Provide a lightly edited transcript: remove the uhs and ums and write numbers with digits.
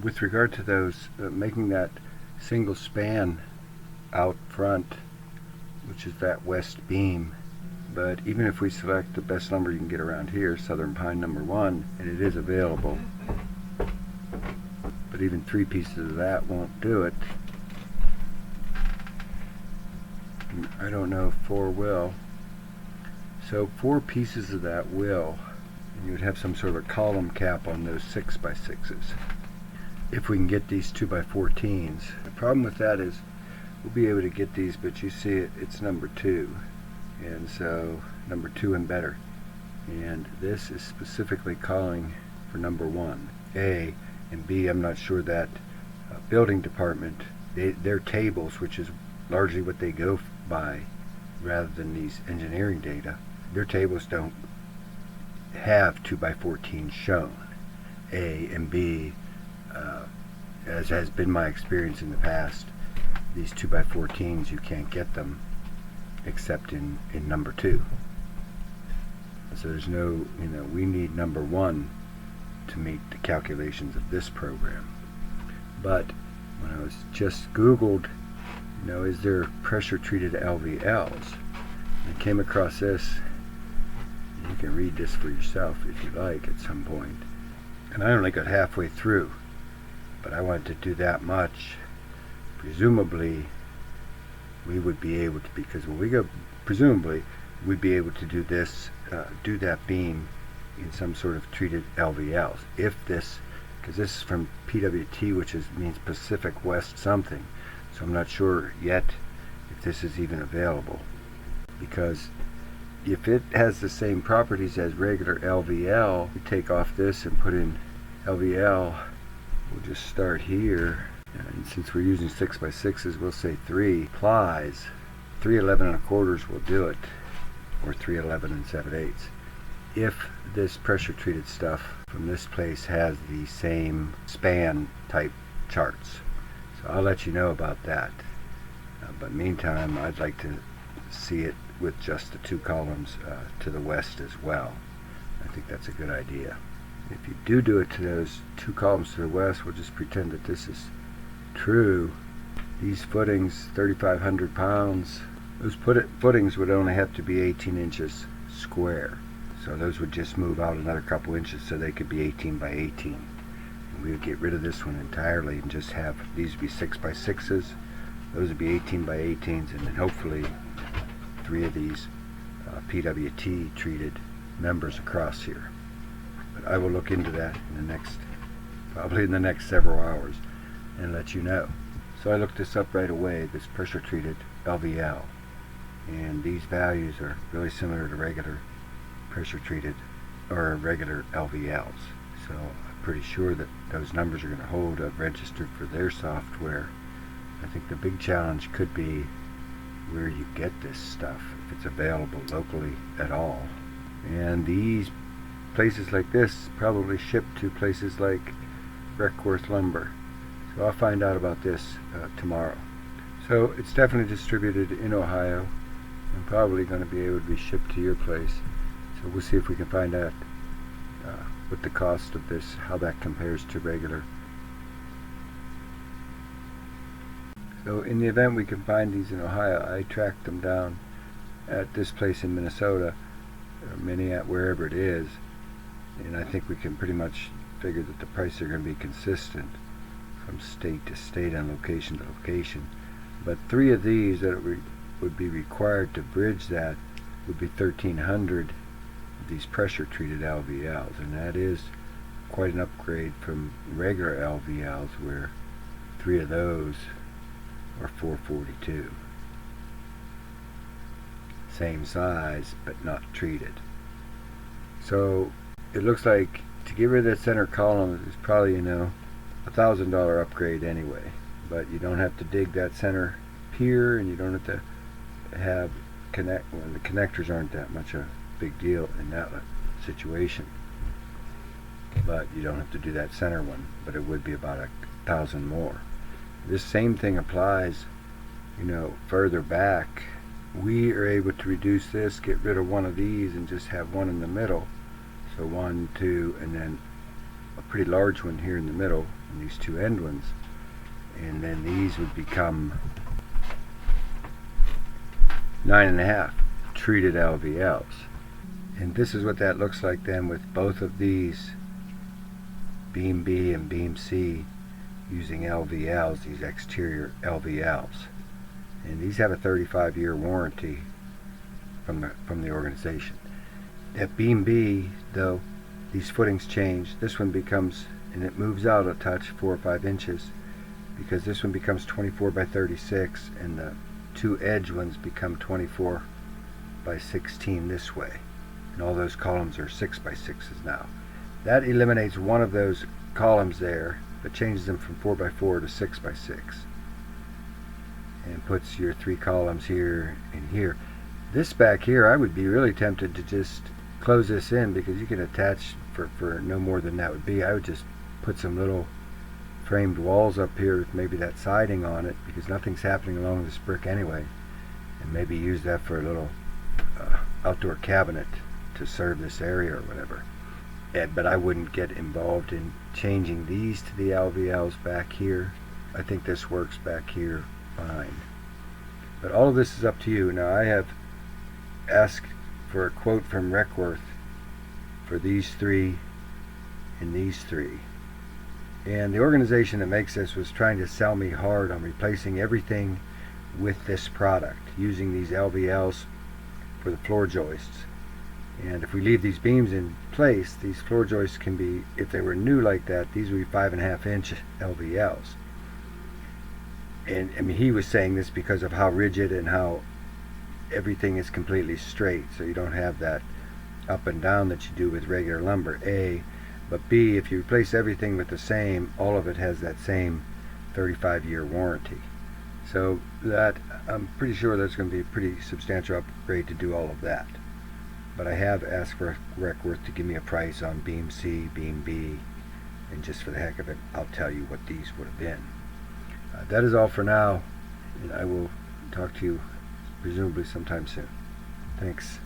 with regard to those, making that single span out front, which is that west beam, but even if we select the best number you can get around here, Southern Pine number 1, and it is available, but even 3 pieces of that won't do it. I don't know if 4 will. So 4 pieces of that will, and you would have some sort of a column cap on those 6x6s. If we can get these 2x14s. The problem with that is we'll be able to get these, but you see it's number 2. And so number 2 and better. And this is specifically calling for number 1. A and B, I'm not sure that building department, their tables, which is largely what they go by rather than these engineering data, their tables don't have 2x14 shown. A and B, as has been my experience in the past, these 2x14s, you can't get them except in number 2. So there's no, we need number 1 to meet the calculations of this program. But when I was just Googled, is there pressure treated LVLs? I came across this. You can read this for yourself if you like at some point. And I only got halfway through, but I wanted to do that much. Presumably, we would be able to, because when we go, presumably, we'd be able to do this, do that beam in some sort of treated LVLs. If this, because this is from PWT, which means Pacific West something, so I'm not sure yet if this is even available. Because if it has the same properties as regular LVL, we take off this and put in LVL. We'll just start here. And since we're using 6x6s, we'll say 3 plies. 311 1/4 will do it, or 311 7/8. If this pressure treated stuff from this place has the same span type charts. So I'll let you know about that. But meantime, I'd like to see it with just the 2 columns to the west as well. I think that's a good idea. If you do it to those 2 columns to the west, we'll just pretend that this is true. These footings, 3,500 pounds, those footings would only have to be 18 inches square. So those would just move out another couple inches so they could be 18 by 18. And we would get rid of this one entirely and just have these be 6x6s. Those would be 18 by 18s, and then hopefully 3 of these PWT treated members across here. But I will look into that in the probably in the next several hours, and let you know. So I looked this up right away, this pressure treated LVL, and these values are really similar to regular pressure treated or regular LVLs. So I'm pretty sure that those numbers are going to hold. I've registered for their software. I think the big challenge could be where you get this stuff, if it's available locally at all. And these places like this probably ship to places like Breckworth Lumber. So I'll find out about this tomorrow. So it's definitely distributed in Ohio and probably going to be able to be shipped to your place. So we'll see if we can find out what the cost of this, how that compares to regular. So in the event we can find these in Ohio, I tracked them down at this place in Minnesota, or wherever it is, and I think we can pretty much figure that the prices are going to be consistent from state to state and location to location. But 3 of these that would be required to bridge that would be 1,300 of these pressure treated LVLs, and that is quite an upgrade from regular LVLs, where 3 of those are 442. Same size but not treated. So it looks like to get rid of that center column is probably $1,000 upgrade anyway, but you don't have to dig that center pier, and you don't have to have the connectors aren't that much a big deal in that situation, but you don't have to do that center one, but it would be about 1,000 more. This same thing applies further back. We are able to reduce this, get rid of one of these, and just have one in the middle. So 1, 2, and then a pretty large one here in the middle, and these two end ones, and then these would become 9.5 treated LVLs. And this is what that looks like then with both of these, beam B and beam C, using LVLs, these exterior LVLs. And these have a 35-year warranty from the organization. At beam B, though, these footings change. This one becomes, and it moves out a touch, 4 or 5 inches, because this one becomes 24 by 36, and the two edge ones become 24 by 16 this way. And all those columns are 6 by 6s now. That eliminates one of those columns there, but changes them from 4 by 4 to 6 by 6. And puts your 3 columns here and here. This back here, I would be really tempted to just close this in, because you can attach for no more than that would be. I would just put some little framed walls up here with maybe that siding on it, because nothing's happening along this brick anyway, and maybe use that for a little outdoor cabinet to serve this area or whatever. But I wouldn't get involved in changing these to the LVLs back here. I think this works back here fine. But all of this is up to you. Now, I have asked for a quote from Reckworth for these 3 and these 3. And the organization that makes this was trying to sell me hard on replacing everything with this product, using these LVLs for the floor joists. And if we leave these beams in place, these floor joists can be, if they were new like that, these would be 5.5 inch LVLs. And I mean, he was saying this because of how rigid and how everything is completely straight, so you don't have that up and down that you do with regular lumber, A. But B, if you replace everything with the same, all of it has that same 35-year warranty. So that, I'm pretty sure that's going to be a pretty substantial upgrade to do all of that. But I have asked for Reckworth to give me a price on beam C, beam B, and just for the heck of it, I'll tell you what these would have been. That is all for now, and I will talk to you presumably sometime soon. Thanks.